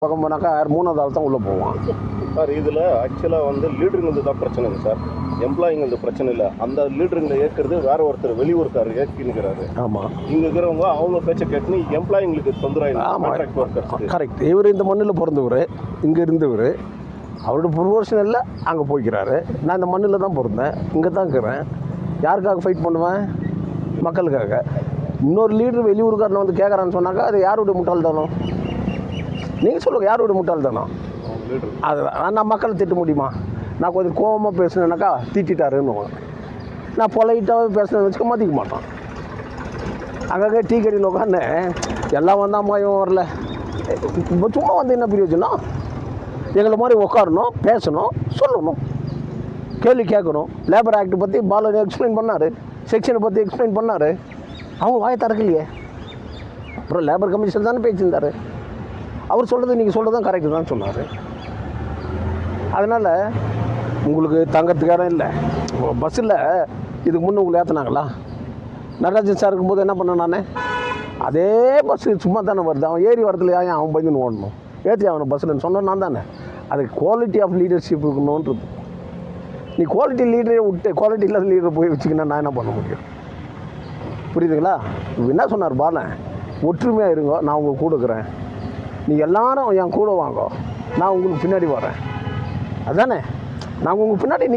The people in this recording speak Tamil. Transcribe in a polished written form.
பக்கம் போனாக்கா மூணாவது ஆள் தான் உள்ளே போவான் சார். இதில் ஆக்சுவலாக வந்து லீடருங்கிறது தான் பிரச்சனைங்க சார். எம்ப்ளாயிங்கிறது பிரச்சனை இல்லை. அந்த லீடருங்களை ஏற்கிறது வேற ஒருத்தர் வெளியூருக்காரர் ஏற்கினுக்கிறாரு. ஆமாம், இங்கே இருக்கிறவங்க அவங்க பேச்சை கேட்டுன்னு எம்ப்ளாயிங்களுக்கு தொந்தரவு ஒர்க்கர்ஸ். கரெக்ட். இவர் இந்த மண்ணில் பிறந்தவர், இங்கே இருந்தவர், அவரோட ப்ரொமோஷன் இல்லை, அங்கே போய்க்கிறாரு. நான் இந்த மண்ணில் தான் பிறந்தேன், இங்கே தான் இருக்கிறேன். யாருக்காக ஃபைட் பண்ணுவேன்? மக்களுக்காக. இன்னொரு லீடர் வெளியூருக்காரனை வந்து கேட்குறான்னு சொன்னாக்கா அது யாருடைய முட்டாள்தானம்? நீங்கள் சொல்லுங்கள், யாரோட முட்டாள்தானம்? அது நான் மக்களை திட்ட முடியுமா? நான் கொஞ்சம் கோபமாக பேசுனேன்னாக்கா திட்டாருன்னு. நான் பொலைட்டாகவே பேசுனேன்னு வச்சுக்க மதிக்க மாட்டான். அங்கங்கே டீ கடையில் உட்காந்து எல்லாம் வந்தால் அம்மாயும் வரல, இப்போ சும்மா வந்து என்ன பிரயோஜனம்? எங்களை மாதிரி உட்காரணும், பேசணும், சொல்லணும், கேள்வி கேட்கணும். லேபர் ஆக்ட் பற்றி பாலன் எக்ஸ்பிளைன் பண்ணார், செக்ஷனை பற்றி எக்ஸ்பிளைன் பண்ணார். அவங்க வாயை திறக்கலையே. அப்புறம் லேபர் கமிஷன் தானே பேசியிருந்தார். அவர் சொல்கிறது நீங்கள் சொல்கிறது தான் கரெக்டு தான் சொன்னார். அதனால் உங்களுக்கு தங்கறதுக்கு இடம் இல்லை. பஸ்ஸில் இதுக்கு முன்னே உங்களை ஏற்றினாங்களா? நடராஜன் சார் இருக்கும்போது என்ன பண்ணேன் நான்? அதே பஸ்ஸு சும்மா தானே வருது. அவன் ஏறி வரத்துல ஏன் அவன் பயந்துன்னு ஓடணும்? ஏற்றி அவனை பஸ்ஸில் சொன்னேன் நான் தானே. அது குவாலிட்டி ஆஃப் லீடர்ஷிப் இருக்கணுன்றது. நீ குவாலிட்டி லீடரே விட்டு குவாலிட்டி இல்லாத லீடரை போய் வச்சுக்கினா நான் என்ன பண்ண முடியும்? புரியுதுங்களா? என்ன சொன்னார் பாலன்? ஒற்றுமையாக இருங்க, நான் உங்களுக்கு கூட இருக்கிறேன். நீங்கள் எல்லாரும் என் கூட வாங்க, நான் உங்களுக்கு பின்னாடி வரேன். அதானே? நான் உங்களுக்கு பின்னாடி